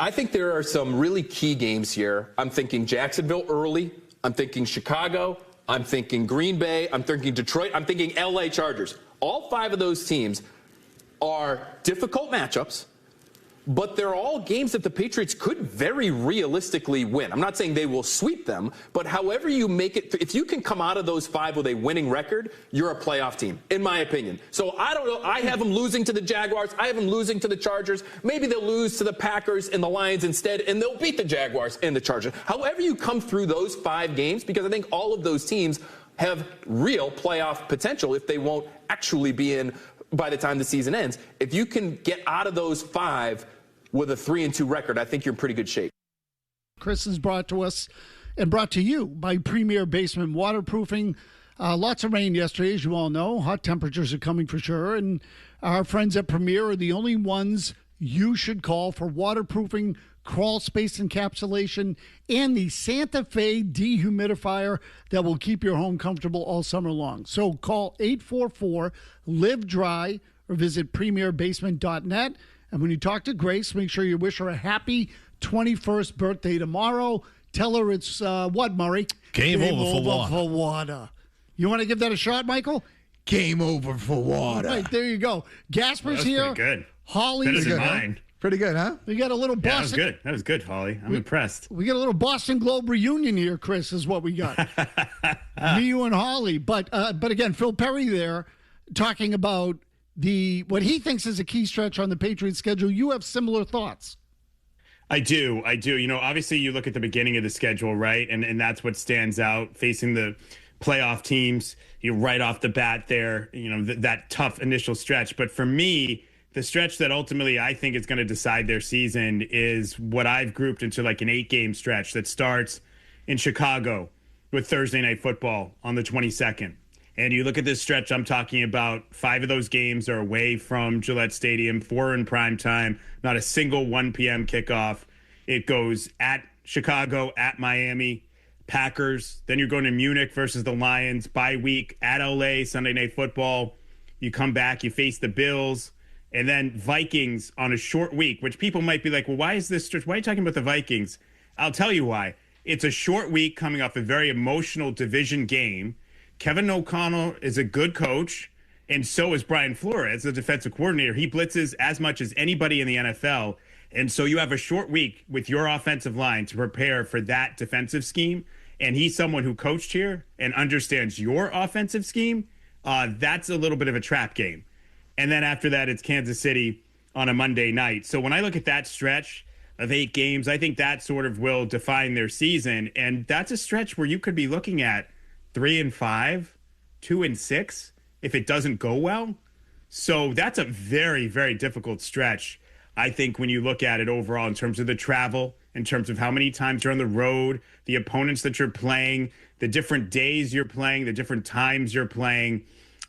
I think there are some really key games here. I'm thinking Jacksonville early. I'm thinking Chicago. I'm thinking Green Bay. I'm thinking Detroit. I'm thinking LA Chargers. All 5 of those teams are difficult matchups, but they're all games that the Patriots could very realistically win. I'm not saying they will sweep them, but however you make it, if you can come out of those 5 with a winning record, you're a playoff team, in my opinion. So I don't know. I have them losing to the Jaguars. I have them losing to the Chargers. Maybe they'll lose to the Packers and the Lions instead, and they'll beat the Jaguars and the Chargers. However you come through those 5 games, because I think all of those teams have real playoff potential if they won't actually be in by the time the season ends. If you can get out of those 5 with a 3-2 record, I think you're in pretty good shape. Chris is brought to us and brought to you by Premier Basement Waterproofing. Lots of rain yesterday, as you all know. Hot temperatures are coming for sure. And our friends at Premier are the only ones you should call for waterproofing, crawl space encapsulation, and the Santa Fe dehumidifier that will keep your home comfortable all summer long. So call 844-LIVE-DRY or visit premierbasement.net. And when you talk to Grace, make sure you wish her a happy 21st birthday tomorrow. Tell her it's what, Murray? Game over for water. You want to give that a shot, Michael? Game over for water. Right, there you go. Gasper's here. Pretty good. Holly's better than here. mine. Pretty good, huh? We got a little Boston. Yeah, that was good. That was good, Holly. I'm impressed. We got a little Boston Globe reunion here, Chris, is what we got. Me, you, and Holly. But again, Phil Perry there talking about what he thinks is a key stretch on the Patriots schedule. You have similar thoughts. I do. You know, obviously you look at the beginning of the schedule, right? And that's what stands out, facing the playoff teams, right off the bat there, that tough initial stretch. But for me, the stretch that ultimately I think is going to decide their season is what I've grouped into like an 8-game stretch that starts in Chicago with Thursday Night Football on the 22nd. And you look at this stretch I'm talking about, 5 of those games are away from Gillette Stadium, 4 in prime time, not a single 1 p.m. kickoff. It goes at Chicago, at Miami, Packers. Then you're going to Munich versus the Lions, bye week, at LA, Sunday Night Football. You come back, you face the Bills. And then Vikings on a short week, which people might be like, well, why is this stretch? Why are you talking about the Vikings? I'll tell you why. It's a short week coming off a very emotional division game. Kevin O'Connell is a good coach, and so is Brian Flores, the defensive coordinator. He blitzes as much as anybody in the NFL. And so you have a short week with your offensive line to prepare for that defensive scheme. And he's someone who coached here and understands your offensive scheme. That's a little bit of a trap game. And then after that, it's Kansas City on a Monday night. So when I look at that stretch of 8 games, I think that sort of will define their season. And that's a stretch where you could be looking at 3-5, 2-6 if it doesn't go well. So that's a very, very difficult stretch, I think, when you look at it overall in terms of the travel, in terms of how many times you're on the road, the opponents that you're playing, the different days you're playing, the different times you're playing.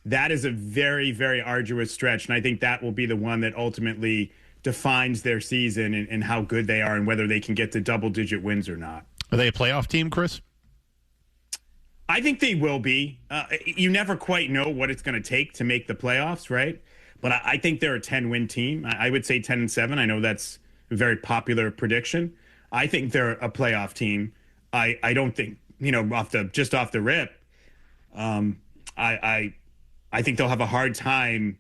That is a very, very arduous stretch, and I think that will be the one that ultimately defines their season and how good they are and whether they can get to double-digit wins or not. Are they a playoff team, Chris? I think they will be. You never quite know what it's going to take to make the playoffs, right? But I think they're a 10-win team. I would say 10-7. I know that's a very popular prediction. I think they're a playoff team. I don't think, off the rip, I think they'll have a hard time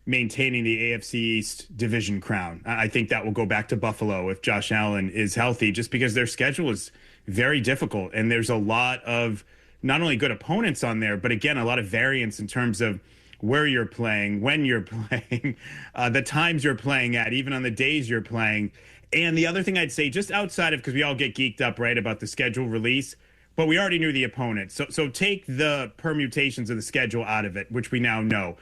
maintaining the AFC East division crown. I think that will go back to Buffalo if Josh Allen is healthy, just because their schedule is very difficult. And there's a lot of not only good opponents on there, but again, a lot of variance in terms of where you're playing, when you're playing, the times you're playing at, even on the days you're playing. And the other thing I'd say, just outside of, because we all get geeked up, right, about the schedule release, but we already knew the opponent. So take the permutations of the schedule out of it, which we now know.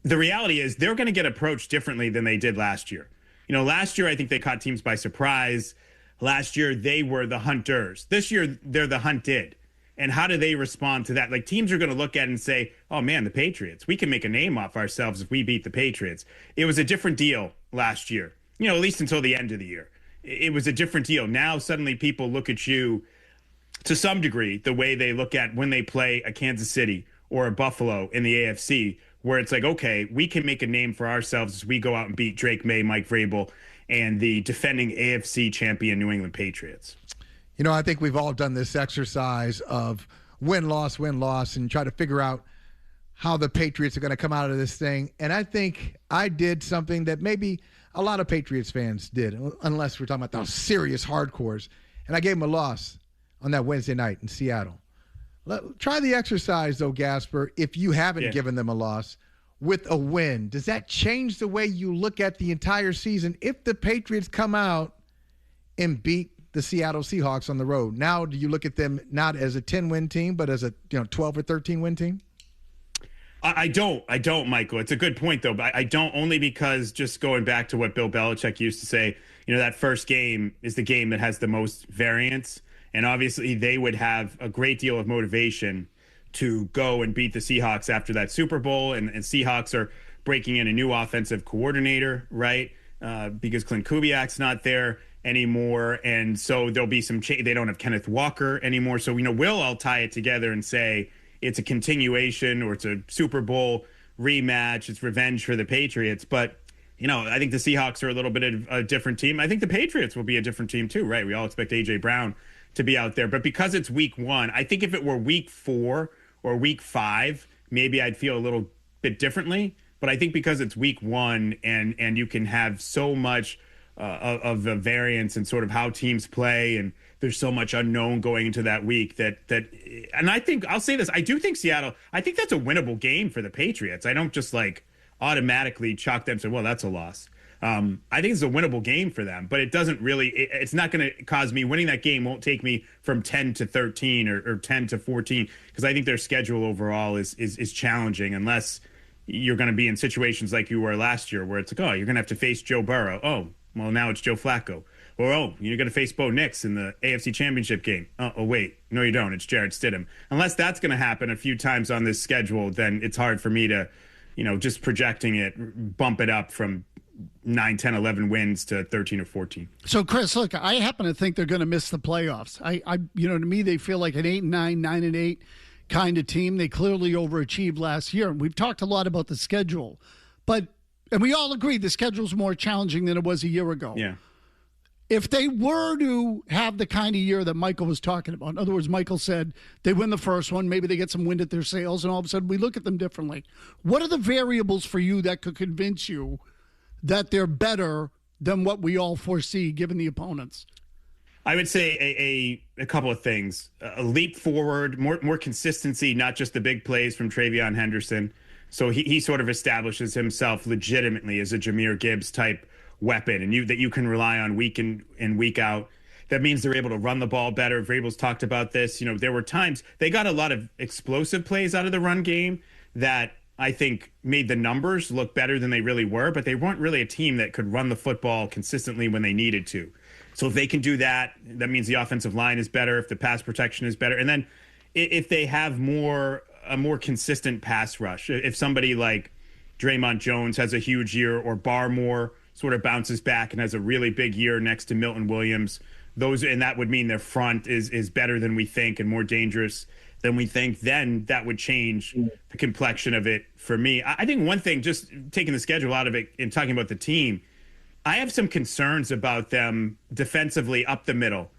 The reality is they're going to get approached differently than they did last year. Last year, I think they caught teams by surprise. Last year, they were the hunters. This year, they're the hunted. And how do they respond to that? Like, teams are going to look at it and say, oh, man, the Patriots, we can make a name off ourselves if we beat the Patriots. It was a different deal last year, at least until the end of the year. It was a different deal. Now, suddenly, people look at you to some degree the way they look at when they play a Kansas City or a Buffalo in the AFC, where it's like, okay, we can make a name for ourselves as we go out and beat Drake May, Mike Vrabel, and the defending AFC champion New England Patriots. You know, I think we've all done this exercise of win-loss, and try to figure out how the Patriots are going to come out of this thing. And I think I did something that maybe a lot of Patriots fans did, unless we're talking about the serious hardcores. And I gave them a loss on that Wednesday night in Seattle. Try the exercise, though, Gasper, if you haven't given them a loss with a win. Does that change the way you look at the entire season if the Patriots come out and beat the Seattle Seahawks on the road? Now, do you look at them not as a 10-win team, but as a 12 or 13-win team? I don't, Michael. It's a good point, though. But I don't, only because, just going back to what Bill Belichick used to say, that first game is the game that has the most variance. And obviously they would have a great deal of motivation to go and beat the Seahawks after that Super Bowl. And Seahawks are breaking in a new offensive coordinator, right? Because Clint Kubiak's not there anymore. And so there'll be some change. They don't have Kenneth Walker anymore. So, we'll all tie it together and say it's a continuation, or it's a Super Bowl rematch. It's revenge for the Patriots. But, I think the Seahawks are a little bit of a different team. I think the Patriots will be a different team too, right? We all expect A.J. Brown to be out there. But because it's week 1, I think if it were week 4 or week 5, maybe I'd feel a little bit differently. But I think because it's week 1 and you can have so much of the variance and sort of how teams play, and there's so much unknown going into that week that and I think, I'll say this, I do think Seattle, I think that's a winnable game for the Patriots. I don't just automatically chalk them and say, well, that's a loss. I think it's a winnable game for them, but it doesn't really, it's not going to cause me, winning that game won't take me from 10 to 13 or 10 to 14, because I think their schedule overall is challenging, unless you're going to be in situations like you were last year, where it's you're going to have to face Joe Burrow. Oh, well, now it's Joe Flacco. Or, you're going to face Bo Nix in the AFC Championship game. Oh, wait. No, you don't. It's Jarrett Stidham. Unless that's going to happen a few times on this schedule, then it's hard for me to, just projecting it, bump it up from 9, 10, 11 wins to 13 or 14. So, Chris, look, I happen to think they're going to miss the playoffs. To me, they feel like an 8-9, 9-8 kind of team. They clearly overachieved last year. And we've talked a lot about the schedule. And we all agree the schedule's more challenging than it was a year ago. Yeah. If they were to have the kind of year that Michael was talking about, in other words, Michael said they win the first one, maybe they get some wind at their sails, and all of a sudden we look at them differently. What are the variables for you that could convince you that they're better than what we all foresee given the opponents? I would say a couple of things. A leap forward, more consistency, not just the big plays from Travion Henderson. So he sort of establishes himself legitimately as a Jahmyr Gibbs type weapon, and that you can rely on week in and week out. That means they're able to run the ball better. Vrabel's talked about this. There were times they got a lot of explosive plays out of the run game that I think made the numbers look better than they really were, but they weren't really a team that could run the football consistently when they needed to. So if they can do that, that means the offensive line is better, if the pass protection is better. And then if they have a more consistent pass rush, if somebody like Draymond Jones has a huge year, or Barmore sort of bounces back and has a really big year next to Milton Williams, and that would mean their front is better than we think and more dangerous than we think, then that would change the complexion of it for me. I think one thing, just taking the schedule out of it and talking about the team, I have some concerns about them defensively up the middle.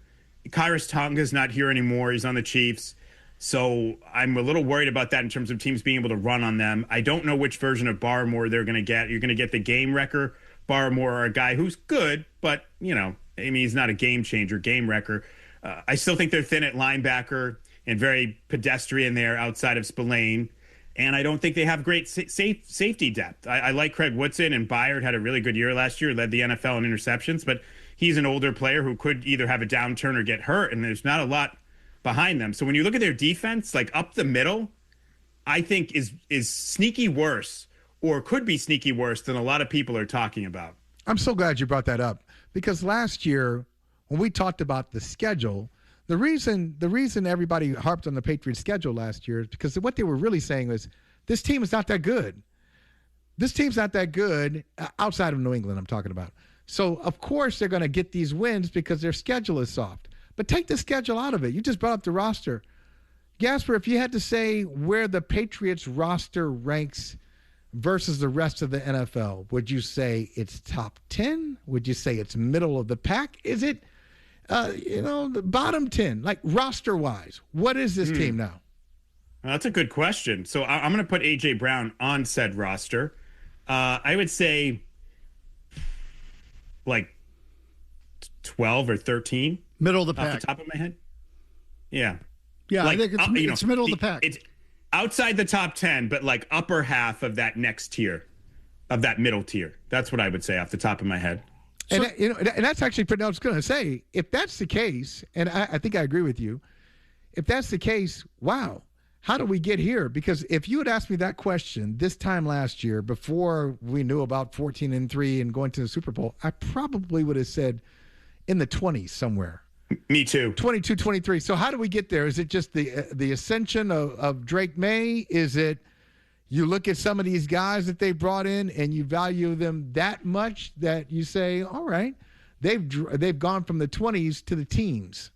Kyrus Tonga's not here anymore. He's on the Chiefs. So I'm a little worried about that in terms of teams being able to run on them. I don't know which version of Barmore they're going to get. You're going to get the game wrecker Barmore, or a guy who's good, but, he's not a game changer, game wrecker. I still think they're thin at linebacker and very pedestrian there outside of Spillane. And I don't think they have great safety depth. I like Craig Woodson, and Byard had a really good year last year, led the NFL in interceptions, but he's an older player who could either have a downturn or get hurt, and there's not a lot behind them. So when you look at their defense, up the middle, I think is sneaky worse, or could be sneaky worse than a lot of people are talking about. I'm so glad you brought that up, because last year when we talked about the schedule, the reason everybody harped on the Patriots schedule last year is because what they were really saying was, this team is not that good. This team's not that good outside of New England, I'm talking about. So, of course, they're going to get these wins because their schedule is soft. But take the schedule out of it. You just brought up the roster. Gasper, if you had to say where the Patriots roster ranks versus the rest of the NFL? Would you say it's top 10? Would you say it's middle of the pack? Is it, the bottom 10, like roster-wise? What is this team now? That's a good question. So I'm going to put A.J. Brown on said roster. I would say like 12 or 13. Middle of the pack. Off the top of my head. Yeah. Yeah, like, I think it's middle of the pack. It's outside the top 10, but like upper half of that next tier, of that middle tier. That's what I would say off the top of my head. And that's actually pretty. I was going to say, if that's the case, and I think I agree with you. If that's the case, wow, how did we get here? Because if you had asked me that question this time last year, before we knew about 14-3 and going to the Super Bowl, I probably would have said in the 20s somewhere. Me too. 22, 23. So how do we get there? Is it just the ascension of Drake May? Is it you look at some of these guys that they brought in and you value them that much that you say, all right, they've gone from the 20s to the teens?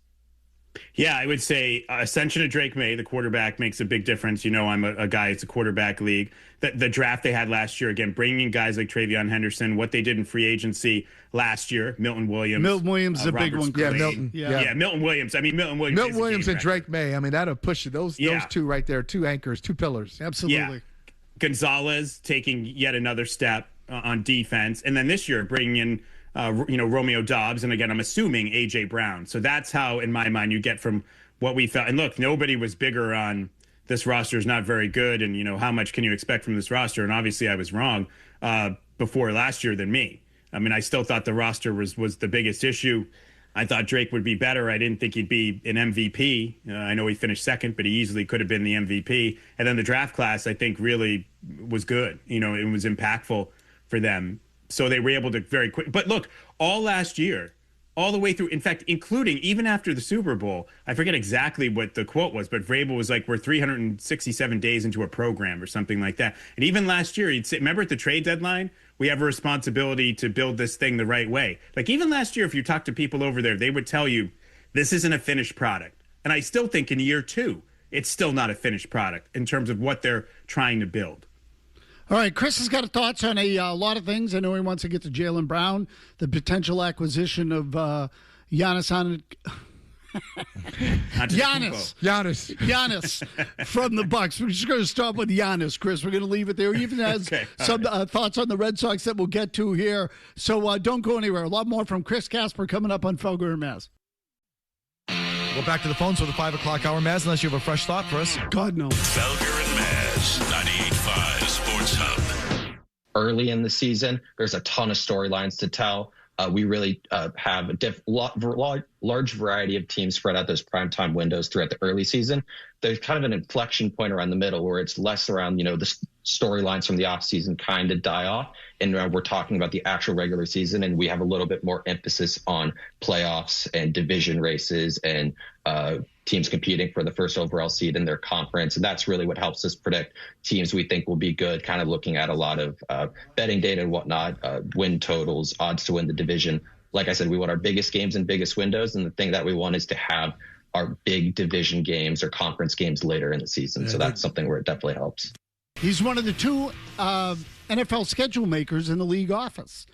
Yeah, I would say ascension of Drake May, the quarterback, makes a big difference. You know, I'm a guy, it's a quarterback league. The draft they had last year, again, bringing in guys like Travion Henderson, what they did in free agency last year, Milton Williams. Milton Williams is a big one. Yeah, Milton. Yeah, Milton Williams. I mean, Milton Williams and Drake May. I mean, that'll push you. Those two right there, two anchors, two pillars. Absolutely. Yeah. Gonzalez taking yet another step on defense. And then this year, bringing in Romeo Doubs, and again, I'm assuming A.J. Brown. So that's how, in my mind, you get from what we felt. And look, nobody was bigger on this roster is not very good, and how much can you expect from this roster? And obviously, I was wrong before last year than me. I mean, I still thought the roster was the biggest issue. I thought Drake would be better. I didn't think he'd be an MVP. I know he finished second, but he easily could have been the MVP. And then the draft class, I think, really was good. It was impactful for them. So they were able to very quick. But look, all last year, all the way through, in fact, including even after the Super Bowl, I forget exactly what the quote was, but Vrabel was like, we're 367 days into a program or something like that. And even last year, he'd say, remember at the trade deadline, we have a responsibility to build this thing the right way. Like even last year, if you talk to people over there, they would tell you this isn't a finished product. And I still think in year 2, it's still not a finished product in terms of what they're trying to build. All right, Chris has got thoughts on a lot of things. I know he wants to get to Jaylen Brown, the potential acquisition of Giannis from the Bucks. We're just going to start with Giannis, Chris. We're going to leave it there. He even has some thoughts on the Red Sox that we'll get to here. So don't go anywhere. A lot more from Chris Gasper coming up on Felger and Maz. Go back to the phones for the 5 o'clock hour, Maz, unless you have a fresh thought for us. God, no. Felger and Maz, 98.5 Sports Hub. Early in the season, there's a ton of storylines to tell. We really have a large variety of teams spread out those primetime windows throughout the early season. There's kind of an inflection point around the middle where it's less around, the storylines from the offseason kind of die off. And we're talking about the actual regular season, and we have a little bit more emphasis on playoffs and division races and teams competing for the first overall seed in their conference. And that's really what helps us predict teams we think will be good, kind of looking at a lot of betting data and whatnot, win totals, odds to win the division. Like I said, we want our biggest games and biggest windows. And the thing that we want is to have our big division games or conference games later in the season. So that's something where it definitely helps. He's one of the 2 NFL schedule makers in the league office.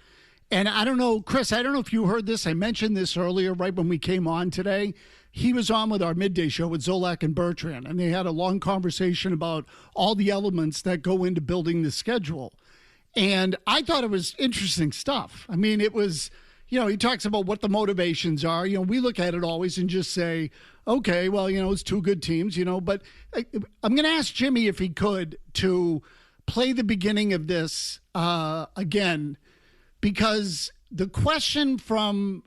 And I don't know, Chris, I don't know if you heard this. I mentioned this earlier right when we came on today. He was on with our midday show with Zolak and Bertrand, and they had a long conversation about all the elements that go into building the schedule. And I thought it was interesting stuff. I mean, it was, he talks about what the motivations are. We look at it always and just say, okay, well, it's 2 good teams, but I'm going to ask Jimmy if he could to play the beginning of this again, because the question from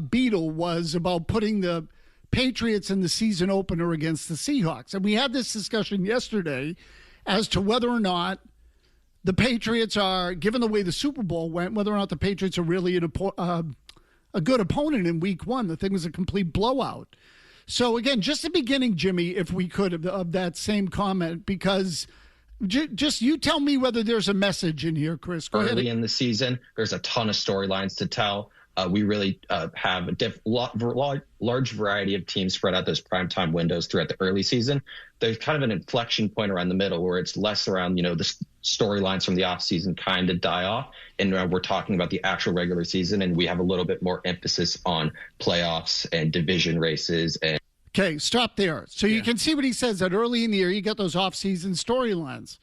Beetle was about putting the Patriots in the season opener against the Seahawks. And we had this discussion yesterday as to whether or not the Patriots are, given the way the Super Bowl went, whether or not the Patriots are really a good opponent in week 1. The thing was a complete blowout. So, again, just the beginning, Jimmy, if we could, of that same comment, because just you tell me whether there's a message in here, Chris. Go ahead. Early in the season, there's a ton of storylines to tell. we really have a large variety of teams spread out those primetime windows throughout the early season. There's kind of an inflection point around the middle where it's less around, the storylines from the offseason kind of die off. And we're talking about the actual regular season, and we have a little bit more emphasis on playoffs and division races. Okay, stop there. So you can see what he says, that early in the year, you get those off-season storylines.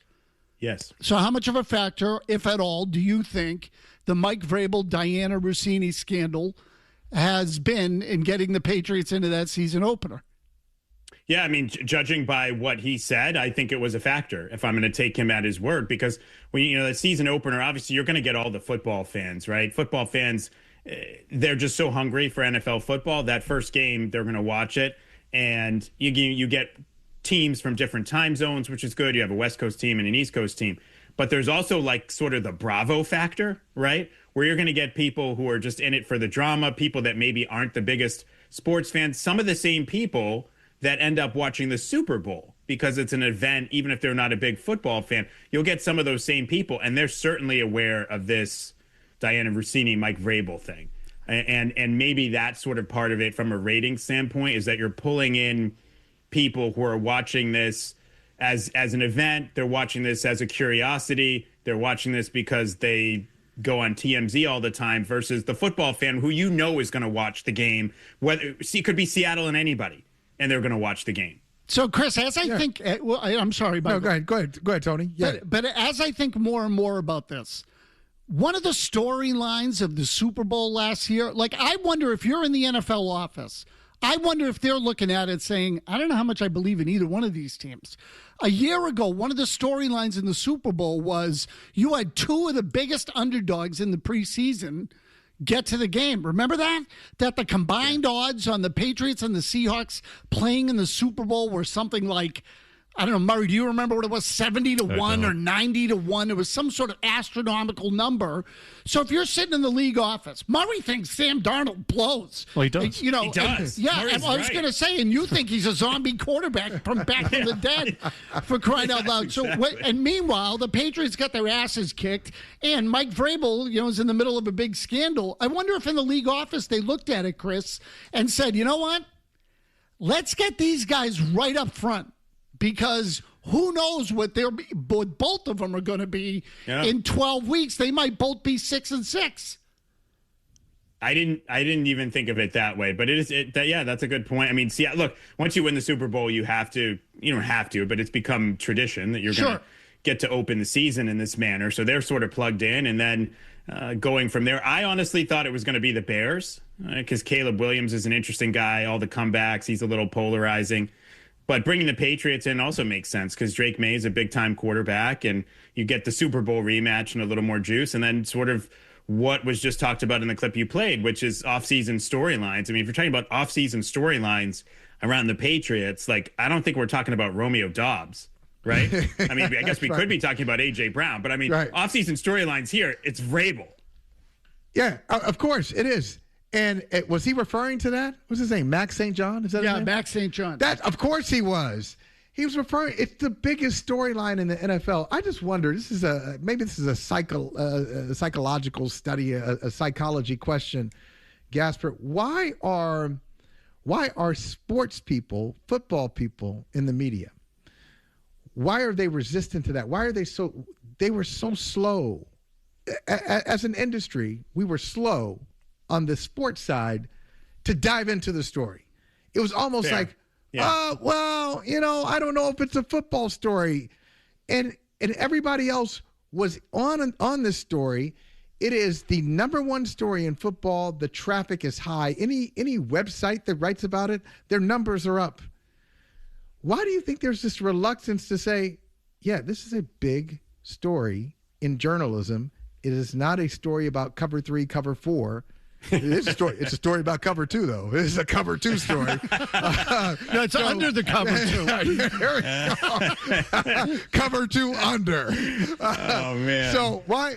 Yes. So how much of a factor, if at all, do you think the Mike Vrabel, Diana Rossini scandal has been in getting the Patriots into that season opener? Yeah, I mean, judging by what he said, I think it was a factor, if I'm going to take him at his word, because when the season opener, obviously you're going to get all the football fans, right? Football fans, they're just so hungry for NFL football. That first game, they're going to watch it, and you get teams from different time zones, which is good. You have a West Coast team and an East Coast team. But there's also like sort of the Bravo factor, right? Where you're going to get people who are just in it for the drama, people that maybe aren't the biggest sports fans, some of the same people that end up watching the Super Bowl because it's an event, even if they're not a big football fan. You'll get some of those same people, and they're certainly aware of this Diana Rossini, Mike Vrabel thing. And maybe that's sort of part of it from a rating standpoint, is that you're pulling in people who are watching this as an event. They're watching this as a curiosity. They're watching this because they go on TMZ all the time, versus the football fan who is going to watch the game. Whether it could be Seattle and anybody, and they're going to watch the game. So, Chris, as I think, I'm sorry, no, go ahead, Tony. Yeah. But as I think more and more about this, one of the storylines of the Super Bowl last year, like, I wonder if you're in the NFL office, I wonder if they're looking at it saying, I don't know how much I believe in either one of these teams. A year ago, one of the storylines in the Super Bowl was you had two of the biggest underdogs in the preseason get to the game. Remember that? That the combined odds on the Patriots and the Seahawks playing in the Super Bowl were something like, I don't know, Murray, do you remember what it was? 70-1 or 90-1? It was some sort of astronomical number. So if you're sitting in the league office, Murray thinks Sam Darnold blows. Well, he does. He does. And I was going to say, and you think he's a zombie quarterback from back from the dead, for crying out loud. Exactly. So, and meanwhile, the Patriots got their asses kicked, and Mike Vrabel, is in the middle of a big scandal. I wonder if in the league office they looked at it, Chris, and said, you know what? Let's get these guys right up front. Because who knows what both of them are going to be in 12 weeks. They might both be 6-6. I didn't even think of it that way, but that's a good point. I mean, see, look, once you win the Super Bowl, you don't have to, but it's become tradition that you're going to get to open the season in this manner. So they're sort of plugged in, and then going from there. I honestly thought it was going to be the Bears because Caleb Williams is an interesting guy. All the comebacks, he's a little polarizing. But bringing the Patriots in also makes sense because Drake May is a big-time quarterback, and you get the Super Bowl rematch and a little more juice, and then sort of what was just talked about in the clip you played, which is off-season storylines. I mean, if you're talking about off-season storylines around the Patriots, like, I don't think we're talking about Romeo Doubs, right? I mean, I guess we could be talking about A.J. Brown, but I mean, off-season storylines here, it's Vrabel. Yeah, of course it is. And was he referring to that? What's his name? Max St. John? Is that his name? Max St. John. That, of course he was. He was referring. It's the biggest storyline in the NFL. I just wonder. This is a psychological study, a psychology question, Gasper. Why are sports people, football people in the media? Why are they resistant to that? Why are they so? They were so slow. As an industry, we were slow on the sports side to dive into the story. It was almost like, well, I don't know if it's a football story. And everybody else was on this story. It is the number one story in football. The traffic is high. Any website that writes about it, their numbers are up. Why do you think there's this reluctance to say, yeah, this is a big story in journalism. It is not a story about cover 3, cover 4. It's a story. It's a story about cover 2, though. It's a cover 2 story. No, it's under the cover 2. Cover 2 under. Oh man. So why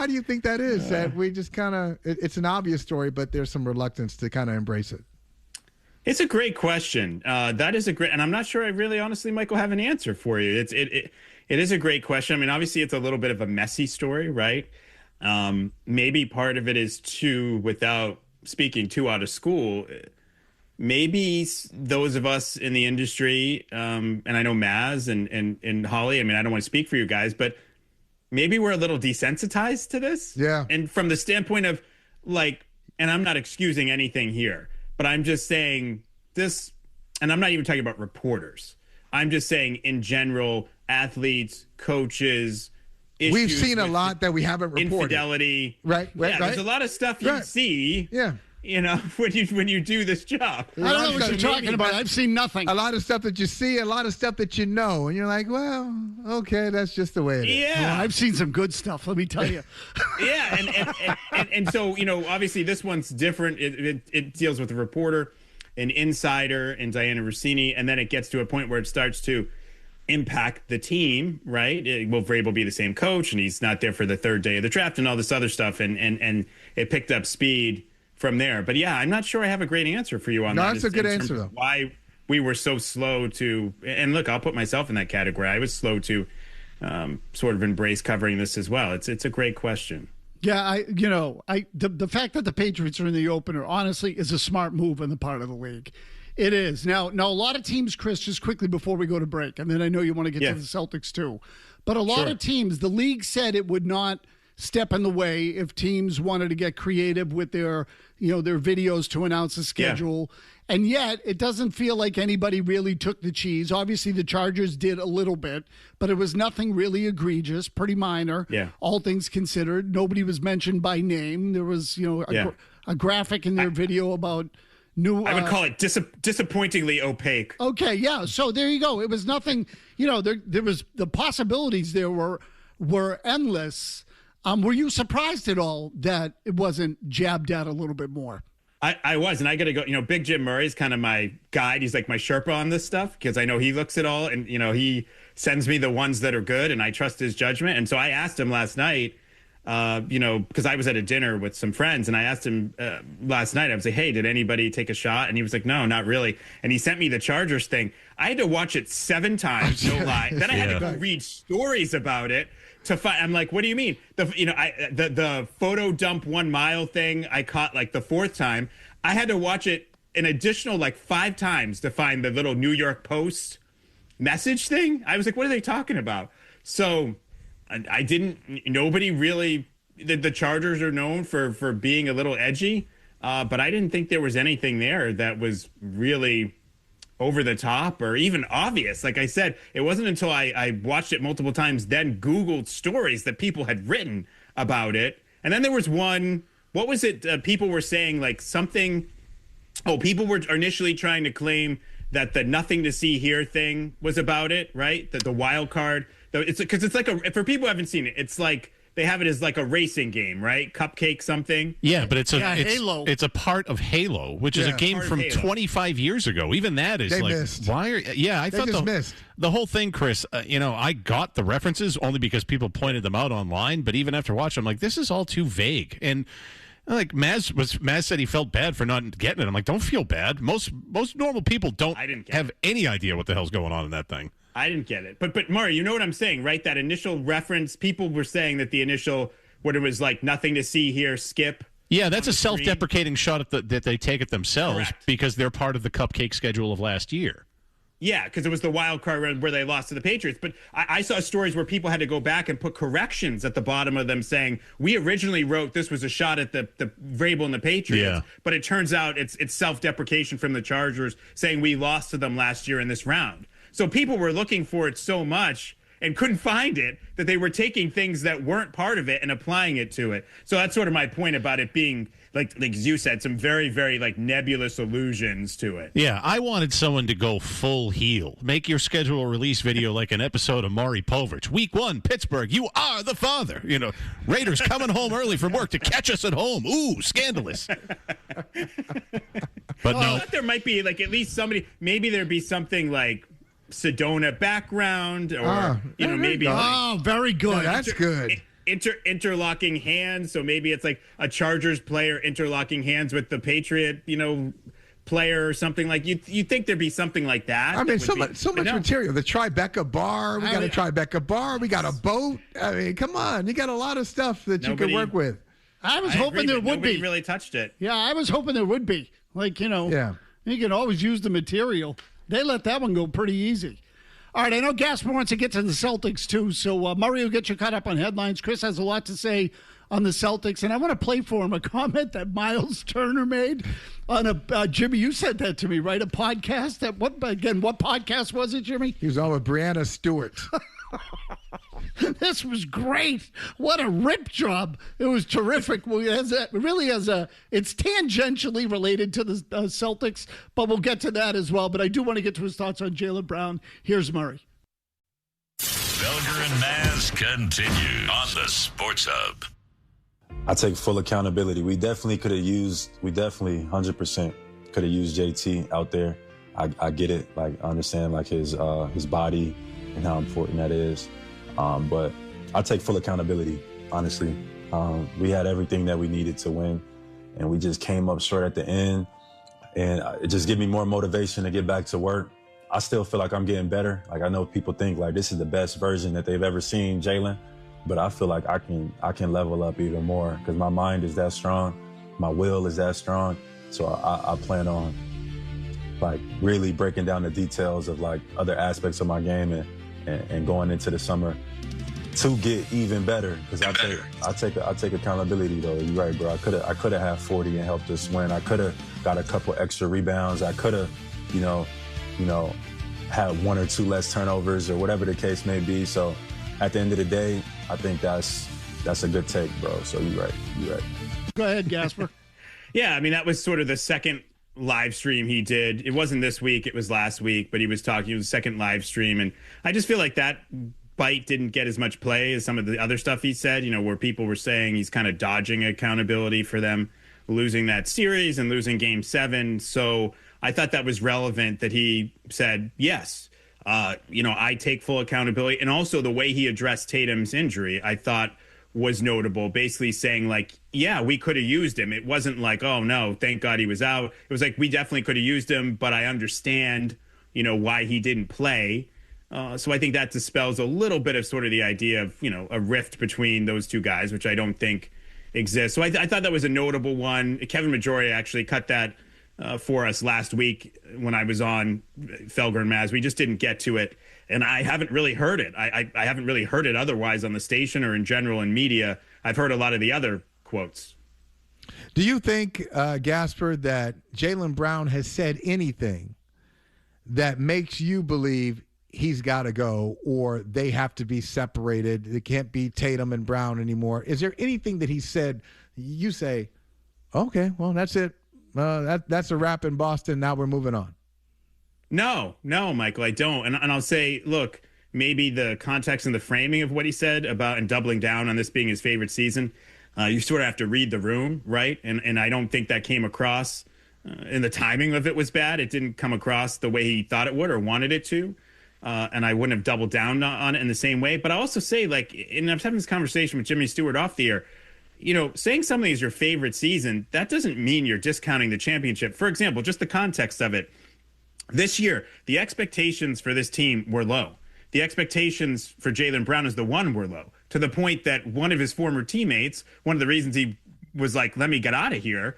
do you think that is? That we just kind of it's an obvious story, but there's some reluctance to kind of embrace it. It's a great question. That is a great, and I'm not sure I really, honestly, Michael, have an answer for you. It is a great question. I mean, obviously, it's a little bit of a messy story, right? Maybe part of it is too, without speaking too out of school, maybe those of us in the industry, and I know Maz and Holly, I mean, I don't want to speak for you guys, but maybe we're a little desensitized to this. Yeah. And from the standpoint of like, and I'm not excusing anything here, but I'm just saying this, and I'm not even talking about reporters. I'm just saying in general, athletes, coaches, we've seen a lot that we haven't reported. Infidelity. Right. There's a lot of stuff you see. Yeah. You know, when you do this job. I don't know what you're talking about. I've seen nothing. A lot of stuff that you see, a lot of stuff that you know, and you're like, well, okay, that's just the way it is. Yeah. Well, I've seen some good stuff, let me tell you. Yeah, and so, you know, obviously this one's different. It deals with a reporter, an insider, and Diana Rossini, and then it gets to a point where it starts to impact the team, right? Will Vrabel be the same coach, and he's not there for the third day of the draft and all this other stuff, and it picked up speed from there. But yeah, I'm not sure I have a great answer for you on that. That's a good answer, though. Why we were so slow to, and look, I'll put myself in that category. I was slow to sort of embrace covering this as well. It's a great question. Yeah, the fact that the Patriots are in the opener, honestly, is a smart move on the part of the league. It is. Now, a lot of teams, Chris, just quickly before we go to break, and then I know you want to get to the Celtics too, but a lot of teams, the league said it would not step in the way if teams wanted to get creative with their videos to announce a schedule. Yeah. And yet it doesn't feel like anybody really took the cheese. Obviously the Chargers did a little bit, but it was nothing really egregious, pretty minor. Yeah. All things considered. Nobody was mentioned by name. There was, a graphic in their video about I would call it disappointingly opaque. Okay. Yeah. So there you go. It was nothing, there was the possibilities there were endless. Were you surprised at all that it wasn't jabbed at a little bit more? I was, and I got to go, Big Jim Murray's kind of my guide. He's like my Sherpa on this stuff because I know he looks at all and, he sends me the ones that are good and I trust his judgment. And so I asked him last night, because I was at a dinner with some friends and I asked him last night, I was like, hey, did anybody take a shot? And he was like, no, not really. And he sent me the Chargers thing. I had to watch it 7 times, no lie. Then I had to go read stories about it. To find, I'm like, what do you mean? The photo dump 1 mile thing I caught like the 4th time. I had to watch it an additional like 5 times to find the little New York Post message thing. I was like, what are they talking about? So I didn't. Nobody really. The Chargers are known for being a little edgy, but I didn't think there was anything there that was really over the top or even obvious. Like I said, it wasn't until I watched it multiple times, then Googled stories that people had written about it. And then there was one, what was it? People were saying like something. Oh, people were initially trying to claim that the nothing to see here thing was about it, right? That the wild card, it's because it's like for people who haven't seen it, it's like, they have it as like a racing game, right? Cupcake something. Yeah, but it's Halo. It's a part of Halo, which is a game from 25 years ago. Even that is they like, missed. Why are? Yeah, I they thought just missed the whole thing, Chris. I got the references only because people pointed them out online. But even after watching, I'm like, this is all too vague. And like Maz said he felt bad for not getting it. I'm like, don't feel bad. Most normal people don't have any idea what the hell's going on in that thing. I didn't get it. But Murray, you know what I'm saying, right? That initial reference, people were saying that the initial, what it was like, nothing to see here, skip. Yeah, that's a self-deprecating shot that they take at themselves. Correct. Because they're part of the cupcake schedule of last year. Yeah, because it was the wild card where they lost to the Patriots. But I saw stories where people had to go back and put corrections at the bottom of them saying, we originally wrote this was a shot at the Vrabel and the Patriots, but it turns out it's self-deprecation from the Chargers saying we lost to them last year in this round. So people were looking for it so much and couldn't find it that they were taking things that weren't part of it and applying it to it. So that's sort of my point about it being, like you said, some very, very like nebulous allusions to it. Yeah, I wanted someone to go full heel. Make your schedule release video like an episode of Maury Povich. Week 1, Pittsburgh, you are the father. Raiders coming home early from work to catch us at home. Ooh, scandalous. But no. I thought there might be like at least somebody, maybe there'd be something like Sedona background or maybe very good. That's good. Interlocking hands, so maybe it's like a Chargers player interlocking hands with the Patriot player or something like you think there'd be something like that. I mean, so much material. The Tribeca bar. We got a Tribeca bar. We got a boat. I mean, come on. You got a lot of stuff that you can work with. I was hoping there would be. Nobody really touched it. Yeah, I was hoping there would be. Like, Yeah. You can always use the material. They let that one go pretty easy. All right, I know Gasper wants to get to the Celtics, too. So, Murray will get you caught up on headlines. Chris has a lot to say on the Celtics. And I want to play for him a comment that Miles Turner made on a Jimmy, you said that to me, right? A podcast? What podcast was it, Jimmy? He was on with Brianna Stewart. This was great. What a rip job. It was terrific. It's tangentially related to the Celtics, but we'll get to that as well. But I do want to get to his thoughts on Jaylen Brown. Here's Murray. Felger and Maz continue on the Sports Hub. I take full accountability. We definitely 100% could have used JT out there. I get it. Like, I understand like his body and how important that is. But I take full accountability, honestly. We had everything that we needed to win, and we just came up short at the end. And it just gave me more motivation to get back to work. I still feel like I'm getting better. Like, I know people think like this is the best version that they've ever seen Jaylen, but I feel like I can level up even more because my mind is that strong, my will is that strong. So I plan on like really breaking down the details of like other aspects of my game and going into the summer to get even better. Because I take accountability though. You're right, bro. I could have had 40 and helped us win. I could have got a couple extra rebounds. I could have, had one or two less turnovers or whatever the case may be. So at the end of the day, I think that's a good take, bro. So you're right. Go ahead, Gasper. Yeah, I mean, that was sort of the second live stream he did. It wasn't this week, it was last week, but it was the second live stream. And I just feel like that bite didn't get as much play as some of the other stuff he said, where people were saying he's kind of dodging accountability for them losing that series and losing Game 7. So I thought that was relevant that he said, yes, I take full accountability. And also the way he addressed Tatum's injury, I thought was notable, basically saying like, yeah, we could have used him. It wasn't like, oh no, thank God he was out. It was like, we definitely could have used him, but I understand, why he didn't play. So I think that dispels a little bit of sort of the idea of, a rift between those two guys, which I don't think exists. So I thought that was a notable one. Kevin Majori actually cut that for us last week when I was on Felger and Maz. We just didn't get to it. And I haven't really heard it. I haven't really heard it otherwise on the station or in general in media. I've heard a lot of the other quotes. Do you think, Gasper, that Jaylen Brown has said anything that makes you believe he's got to go or they have to be separated? It can't be Tatum and Brown anymore. Is there anything that he said you say, okay, well, that's it. That's a wrap in Boston. Now we're moving on. No, Michael, I don't. And I'll say, look, maybe the context and the framing of what he said about and doubling down on this being his favorite season, you sort of have to read the room, right? And I don't think that came across, and the timing of it was bad. It didn't come across the way he thought it would or wanted it to. And I wouldn't have doubled down on it in the same way. But I also say, like, and I was having this conversation with Jimmy Stewart off the air, saying something is your favorite season, that doesn't mean you're discounting the championship. For example, just the context of it. This year, the expectations for this team were low. The expectations for Jaylen Brown as the one were low, to the point that one of his former teammates, one of the reasons he was like, let me get out of here,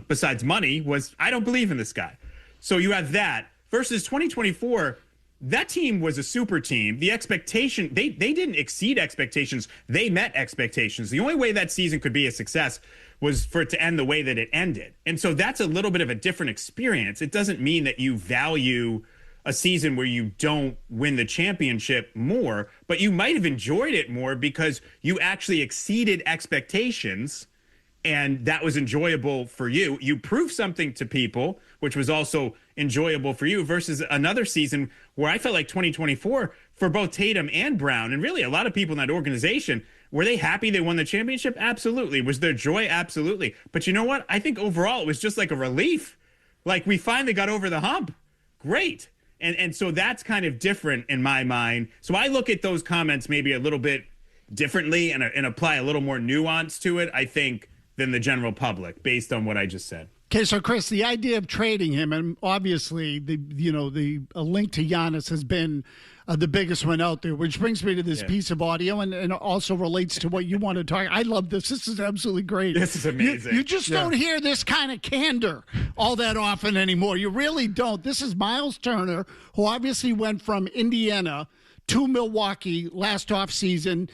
besides money, was, I don't believe in this guy. So you have that versus 2024. That team was a super team. The expectation, they didn't exceed expectations. They met expectations. The only way that season could be a success was for it to end the way that it ended. And so that's a little bit of a different experience. It doesn't mean that you value a season where you don't win the championship more, but you might have enjoyed it more because you actually exceeded expectations. And that was enjoyable for you. You proved something to people, which was also enjoyable for you, versus another season where I felt like 2024 for both Tatum and Brown, and really a lot of people in that organization, were they happy they won the championship? Absolutely. Was there joy? Absolutely. But you know what? I think overall it was just like a relief. Like, we finally got over the hump. Great. And so that's kind of different in my mind. So I look at those comments maybe a little bit differently and apply a little more nuance to it, I think, than the general public, based on what I just said. Okay, so Chris, the idea of trading him, and obviously the link to Giannis has been the biggest one out there, which brings me to this piece of audio and also relates to what you want to talk. I love this. This is absolutely great. This is amazing. You just don't hear this kind of candor all that often anymore. You really don't. This is Miles Turner, who obviously went from Indiana to Milwaukee last offseason,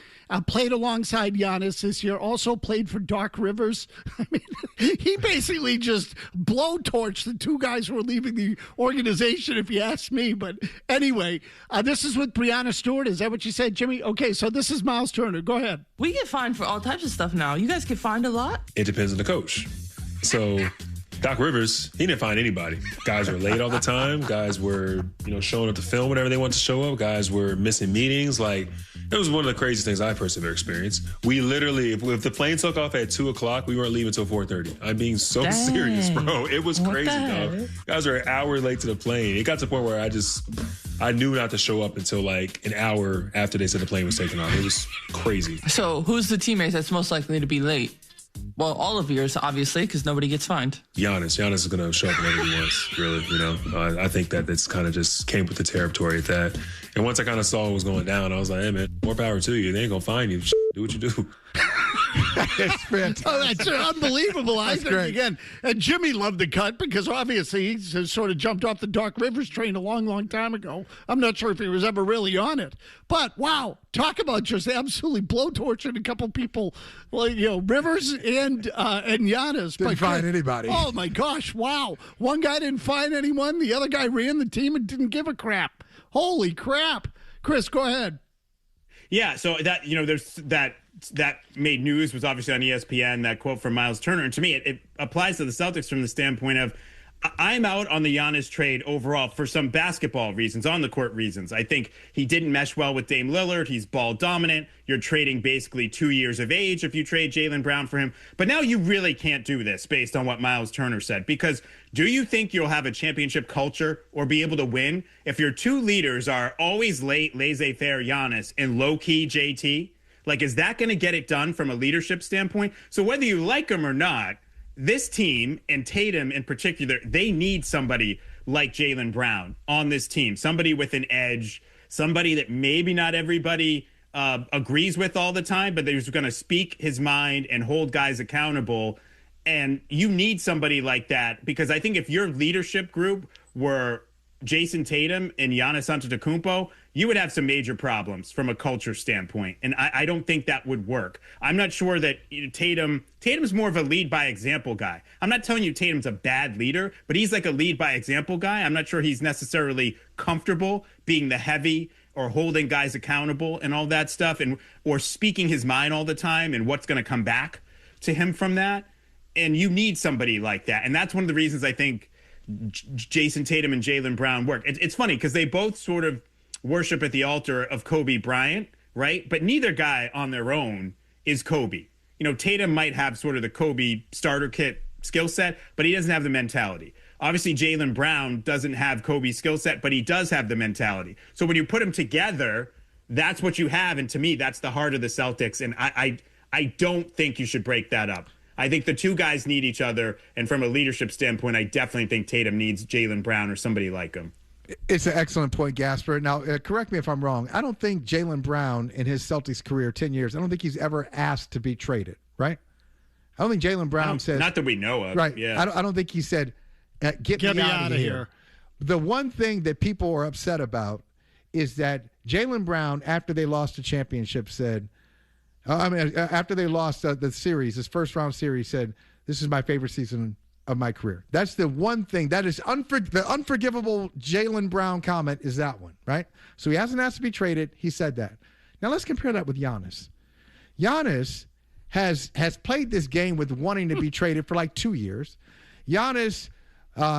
played alongside Giannis this year, also played for Doc Rivers. I mean, he basically just blowtorched the two guys who were leaving the organization, if you ask me. But anyway, this is with Breanna Stewart. Is that what you said, Jimmy? Okay, so this is Miles Turner. Go ahead. We get fined for all types of stuff now. You guys get fined a lot? It depends on the coach. So Doc Rivers, he didn't find anybody. Guys were late all the time. Guys were, showing up to film whenever they wanted to show up. Guys were missing meetings. Like, it was one of the craziest things I personally ever experienced. We literally, if the plane took off at 2 o'clock, we weren't leaving until 4:30. I'm being so serious, bro. It was crazy, dog. Guys were an hour late to the plane. It got to the point where I knew not to show up until like an hour after they said the plane was taking off. It was crazy. So who's the teammate that's most likely to be late? Well, all of yours, obviously, because nobody gets fined. Giannis is going to show up whenever he wants, really, I think that it's kind of just came with the territory at that. And once I kind of saw what was going down, I was like, hey, man, more power to you. They ain't going to find you. Do what you do. It's fantastic. Oh, that's unbelievable. I think, great. Again, and Jimmy loved the cut because obviously he sort of jumped off the Doc Rivers train a long, long time ago. I'm not sure if he was ever really on it. But, wow, talk about just absolutely blowtorching a couple people, Rivers and Giannis. Didn't find anybody. Oh, my gosh, wow. One guy didn't find anyone. The other guy ran the team and didn't give a crap. Holy crap. Chris, go ahead. Yeah, so that, there's that made news, was obviously on ESPN, that quote from Miles Turner. And to me, it applies to the Celtics from the standpoint of, I'm out on the Giannis trade overall for some basketball reasons, on the court reasons. I think he didn't mesh well with Dame Lillard. He's ball dominant. You're trading basically 2 years of age if you trade Jaylen Brown for him. But now you really can't do this based on what Miles Turner said, because do you think you'll have a championship culture or be able to win if your two leaders are always late, laissez-faire Giannis and low-key JT? Like, is that going to get it done from a leadership standpoint? So whether you like him or not, this team, and Tatum in particular, they need somebody like Jaylen Brown on this team, somebody with an edge, somebody that maybe not everybody agrees with all the time, but who's going to speak his mind and hold guys accountable. And you need somebody like that, because I think if your leadership group were Jason Tatum and Giannis Antetokounmpo, you would have some major problems from a culture standpoint. And I don't think that would work. I'm not sure that Tatum's more of a lead by example guy. I'm not telling you Tatum's a bad leader, but he's like a lead by example guy. I'm not sure he's necessarily comfortable being the heavy or holding guys accountable and all that stuff, and or speaking his mind all the time and what's going to come back to him from that. And you need somebody like that. And that's one of the reasons I think Jason Tatum and Jaylen Brown work. It's funny because they both sort of worship at the altar of Kobe Bryant, right? But neither guy on their own is Kobe. Tatum might have sort of the Kobe starter kit skill set, but he doesn't have the mentality. Obviously, Jaylen Brown doesn't have Kobe's skill set, but he does have the mentality. So when you put them together, that's what you have. And to me, that's the heart of the Celtics. And I don't think you should break that up. I think the two guys need each other. And from a leadership standpoint, I definitely think Tatum needs Jaylen Brown or somebody like him. It's an excellent point, Gasper. Now, correct me if I'm wrong. I don't think Jaylen Brown in his Celtics career, 10 years, I don't think he's ever asked to be traded, right? I don't think Jaylen Brown says. Not that we know of. Right. Yeah. I don't think he said, get me out of here. The one thing that people are upset about is that Jaylen Brown, after they lost the championship, said, after they lost the series, this first round series, said, this is my favorite season of my career. That's the one thing that is the unforgivable Jaylen Brown comment is that one, right? So he hasn't asked to be traded. He said that. Now let's compare that with Giannis. Giannis has played this game with wanting to be traded for like 2 years. Giannis,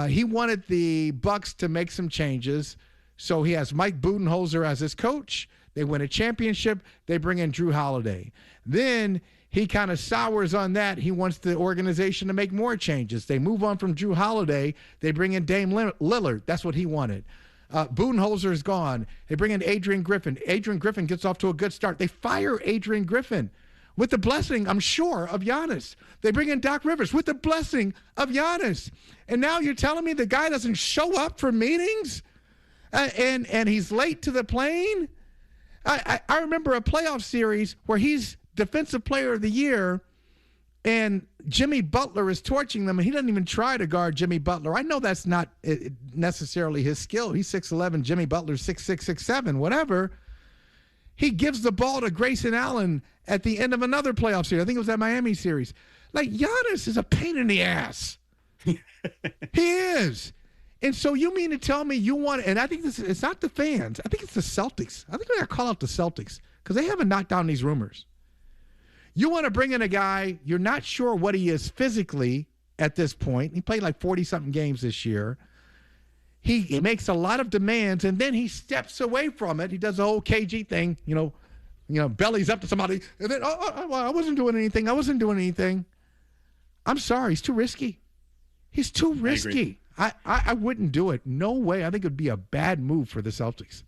he wanted the Bucks to make some changes. So he has Mike Budenholzer as his coach. They win a championship. They bring in Drew Holiday. Then he kind of sours on that. He wants the organization to make more changes. They move on from Drew Holiday. They bring in Dame Lillard. That's what he wanted. Budenholzer is gone. They bring in Adrian Griffin. Adrian Griffin gets off to a good start. They fire Adrian Griffin. with the blessing, I'm sure, of Giannis. They bring in Doc Rivers with the blessing of Giannis. And now you're telling me the guy doesn't show up for meetings and he's late to the plane? I remember a playoff series where he's Defensive Player of the Year and Jimmy Butler is torching them, and he doesn't even try to guard Jimmy Butler. I know that's not necessarily his skill. He's 6'11", Jimmy Butler's 6'6", 6'7", whatever. He gives the ball to Grayson Allen at the end of another playoff series. I think it was that Miami series. Like, Giannis is a pain in the ass. He is. And so you mean to tell me you want – and I think it's not the fans. I think it's the Celtics. I think we got to call out the Celtics because they haven't knocked down these rumors. You want to bring in a guy, you're not sure what he is physically at this point. He played like 40-something games this year. He makes a lot of demands, and then he steps away from it. He does the whole KG thing, bellies up to somebody, and then, I wasn't doing anything. I'm sorry, he's too risky. He's too risky. I wouldn't do it. No way. I think it would be a bad move for the Celtics.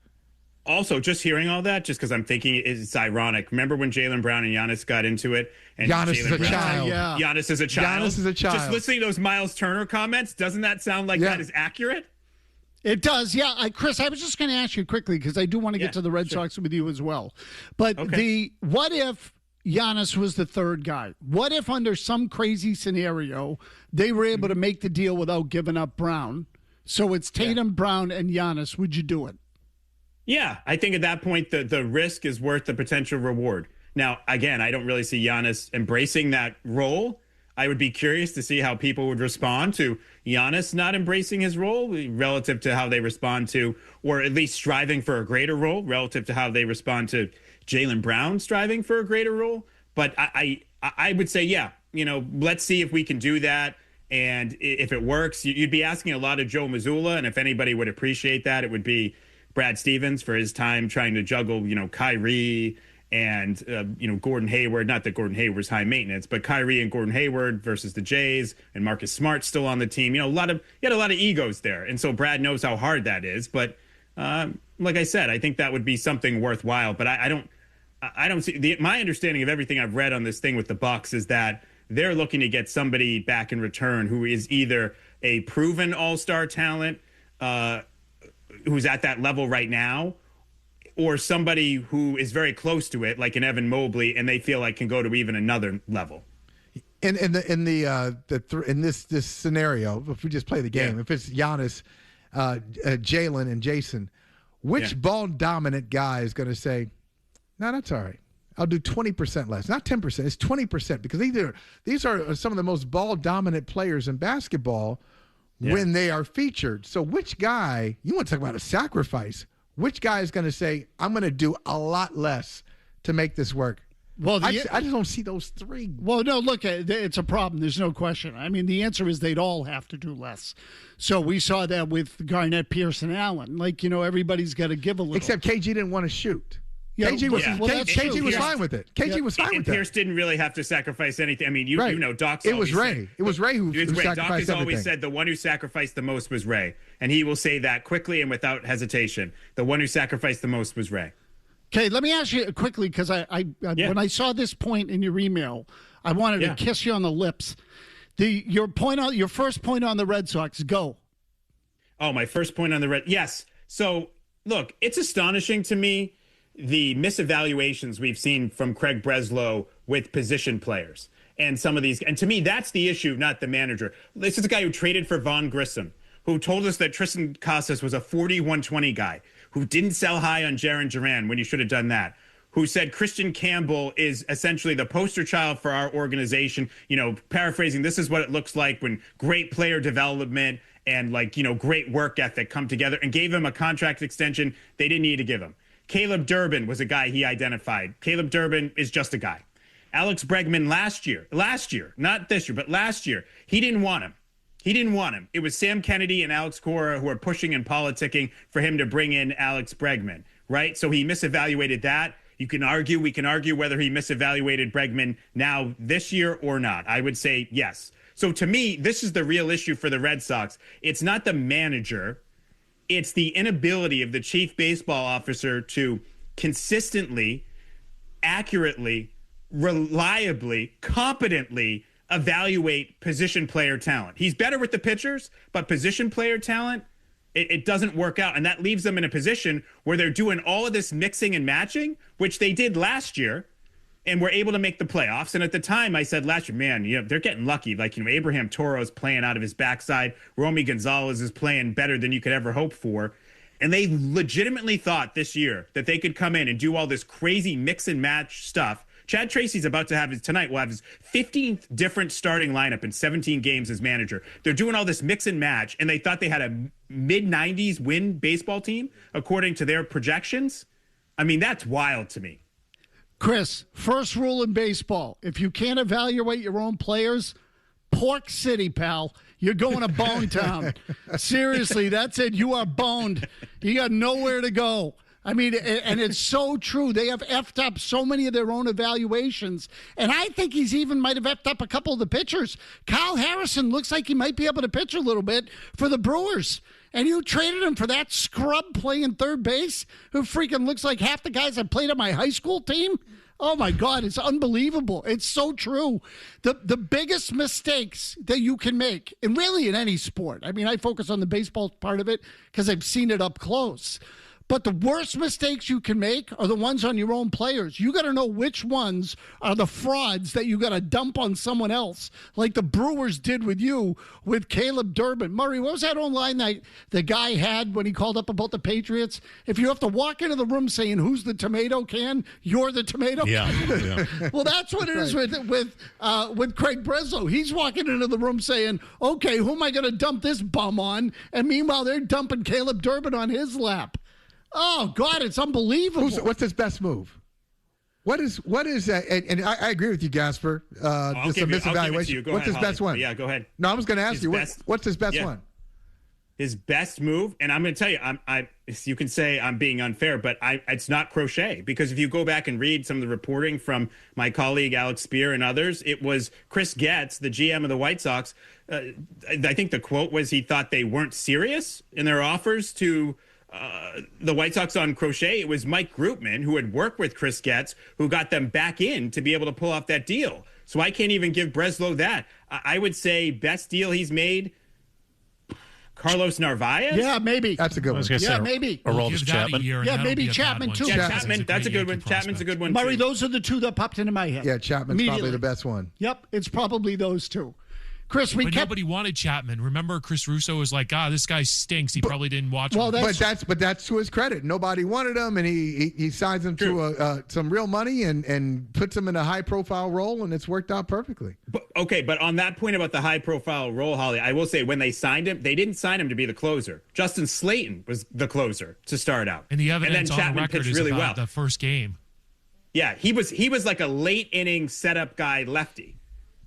Also, just hearing all that, just because I'm thinking it's ironic. Remember when Jaylen Brown and Giannis got into it? And Giannis is a child. Yeah. Giannis is a child. Giannis is a child. Just listening to those Miles Turner comments, doesn't that sound like that is accurate? It does, yeah. Chris, I was just going to ask you quickly because I do want to get to the Red Sox with you as well. But what if Giannis was the third guy? What if under some crazy scenario they were able to make the deal without giving up Brown? So it's Tatum, Brown, and Giannis. Would you do it? Yeah, I think at that point the risk is worth the potential reward. Now, again, I don't really see Giannis embracing that role. I would be curious to see how people would respond to Giannis not embracing his role relative to how they respond to, or at least striving for a greater role relative to how they respond to Jaylen Brown striving for a greater role. But I would say, let's see if we can do that. And if it works, you'd be asking a lot of Joe Mazzulla. And if anybody would appreciate that, it would be Brad Stevens for his time trying to juggle, Kyrie and, Gordon Hayward. Not that Gordon Hayward's high maintenance, but Kyrie and Gordon Hayward versus the Jays and Marcus Smart still on the team. He had a lot of egos there. And so Brad knows how hard that is. But like I said, I think that would be something worthwhile. But I don't see my understanding of everything I've read on this thing with the Bucks is that they're looking to get somebody back in return who is either a proven all-star talent, who's at that level right now, or somebody who is very close to it, like an Evan Mobley, and they feel like can go to even another level. In this scenario, if we just play the game, if it's Giannis, Jaylen, and Jason, which ball dominant guy is going to say, "No, that's all right. I'll do 20% less, not 10%. It's 20% because these are some of the most ball dominant players in basketball." When they are featured. So which guy, you want to talk about a sacrifice, which guy is going to say, I'm going to do a lot less to make this work? Well, I just don't see those three. Well, no, look, it's a problem. There's no question. I mean, the answer is they'd all have to do less. So we saw that with Garnett, Pierce, and Allen. Everybody's got to give a little. Except KG didn't want to shoot. KG was fine with it. KG was fine with it. And Pierce didn't really have to sacrifice anything. I mean, Doc's it was Ray. It was Ray who sacrificed Doc has everything. always said the one who sacrificed the most was Ray. And he will say that quickly and without hesitation. The one who sacrificed the most was Ray. Okay, let me ask you quickly, because when I saw this point in your email, I wanted to kiss you on the lips. Your first point on the Red Sox, go. Oh, my first point on the Red. Yes. So, look, it's astonishing to me the misevaluations we've seen from Craig Breslow with position players and some of these. And to me, that's the issue, not the manager. This is a guy who traded for Von Grissom, who told us that Tristan Casas was a 40-120 guy, who didn't sell high on Jaron Duran when you should have done that, who said Christian Campbell is essentially the poster child for our organization, paraphrasing, this is what it looks like when great player development and great work ethic come together, and gave him a contract extension they didn't need to give him. Caleb Durbin was a guy he identified. Caleb Durbin is just a guy. Alex Bregman last year, not this year, but last year, he didn't want him. It was Sam Kennedy and Alex Cora who are pushing and politicking for him to bring in Alex Bregman, right? So he misevaluated that. We can argue whether he misevaluated Bregman now this year or not. I would say yes. So to me, this is the real issue for the Red Sox. It's not the manager. It's the inability of the chief baseball officer to consistently, accurately reliably, competently evaluate position player talent. He's better with the pitchers, but position player talent, it doesn't work out. And that leaves them in a position where they're doing all of this mixing and matching, which they did last year, and were able to make the playoffs. And at the time, I said last year, man, they're getting lucky. Like, Abraham Toro's playing out of his backside. Romy Gonzalez is playing better than you could ever hope for. And they legitimately thought this year that they could come in and do all this crazy mix and match stuff. Chad Tracy's about to have his 15th different starting lineup in 17 games as manager. They're doing all this mix and match, and they thought they had a mid-90s win baseball team, according to their projections. I mean, that's wild to me. Chris, first rule in baseball, if you can't evaluate your own players, Pork City, pal. You're going to Bone Town. Seriously, that's it. You are boned. You got nowhere to go. I mean, and it's so true. They have effed up so many of their own evaluations. And I think he's even might have effed up a couple of the pitchers. Kyle Harrison looks like he might be able to pitch a little bit for the Brewers. And you traded him for that scrub playing third base who freaking looks like half the guys that played on my high school team. Oh, my God, it's unbelievable. It's so true. The biggest mistakes that you can make, and really in any sport, I mean, I focus on the baseball part of it because I've seen it up close. But the worst mistakes you can make are the ones on your own players. You got to know which ones are the frauds that you got to dump on someone else, like the Brewers did with you with Caleb Durbin. Murray, what was that online that the guy had when he called up about the Patriots? If you have to walk into the room saying, who's the tomato can, you're the tomato can. Yeah. Well, that's what it is with Craig Breslow. He's walking into the room saying, okay, who am I going to dump this bum on? And meanwhile, they're dumping Caleb Durbin on his lap. Oh, God, it's unbelievable. What's his best move? What is that? And I agree with you, Gasper. Just a misevaluation. What's his best one? Yeah, go ahead. No, I was going to ask you, what's his best one? His best move, and I'm going to tell you, you can say I'm being unfair, but it's not crochet, because if you go back and read some of the reporting from my colleague Alex Spear and others, it was Chris Getz, the GM of the White Sox. I think the quote was he thought they weren't serious in their offers to the White Sox on crochet. It was Mike Groupman, who had worked with Chris Getz, who got them back in to be able to pull off that deal. So I can't even give Breslow that. I would say best deal he's made, Carlos Narvaez? Yeah, maybe. That's a good one. Yeah, maybe. Aroldis Chapman. Yeah, maybe Chapman, too. Yeah, Chapman, that's a good one. Chapman's a good one, Murray, too. those are the two that popped into my head. Yeah, Chapman's probably the best one. Yep, it's probably those two. Chris, nobody wanted Chapman. Remember, Chris Russo was like, this guy stinks. He probably didn't watch him. But that's to his credit. Nobody wanted him, and he signs him to some real money and puts him in a high-profile role, and it's worked out perfectly. But on that point about the high-profile role, Holly, I will say when they signed him, they didn't sign him to be the closer. Justin Slayton was the closer to start out. And the evidence and then on the record is really about the first game. Yeah, he was like a late-inning setup guy lefty.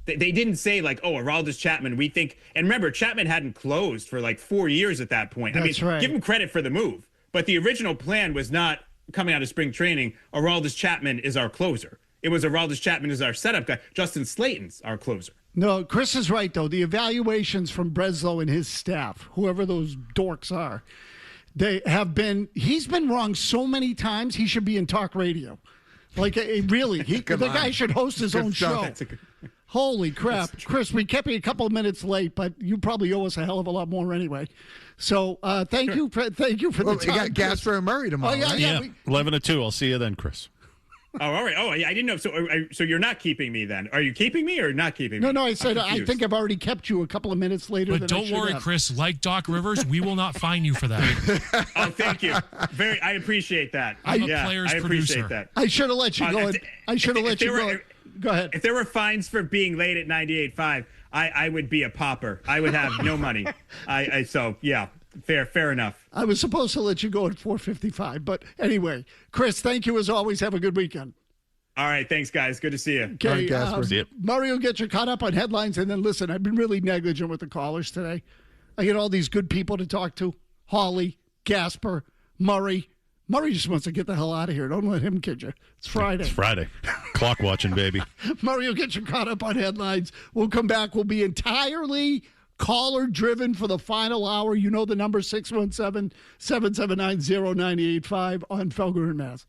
They didn't say like, Aroldis Chapman, we think. And remember, Chapman hadn't closed for like 4 years at that point. That's right. Give him credit for the move. But the original plan was not coming out of spring training, Aroldis Chapman is our closer. It was Aroldis Chapman is our setup guy. Justin Slayton's our closer. No, Chris is right, though. The evaluations from Breslow and his staff, whoever those dorks are, he's been wrong so many times, he should be in talk radio. Like, really, the guy should host his own show. Holy crap. Chris, we kept you a couple of minutes late, but you probably owe us a hell of a lot more anyway. So thank you for the time. You got Gasper and Murray tomorrow, right? Yeah, 11-2. I'll see you then, Chris. Oh, all right. Oh, I didn't know. So you're not keeping me then? Are you keeping me or not keeping me? No, I said I think I've already kept you a couple of minutes later. But don't worry, Chris. Like Doc Rivers, we will not fine you for that. Oh, thank you. I appreciate that. I'm a player's I producer. Appreciate that. I should have let you go. I should have let you go. Go ahead. If there were fines for being late at 98.5, I would be a pauper. I would have no money. So yeah, fair enough. I was supposed to let you go at 4:55, but anyway, Chris, thank you as always. Have a good weekend. All right, thanks guys. Good to see you. Okay, See you. Murray will get you caught up on headlines, and then listen. I've been really negligent with the callers today. I get all these good people to talk to: Hawley, Gasper, Murray. Murray just wants to get the hell out of here. Don't let him kid you. It's Friday. It's Friday. Clock watching, baby. Murray will get you caught up on headlines. We'll come back. We'll be entirely caller-driven for the final hour. You know the number, 617-779-0985 on Felger and Mass.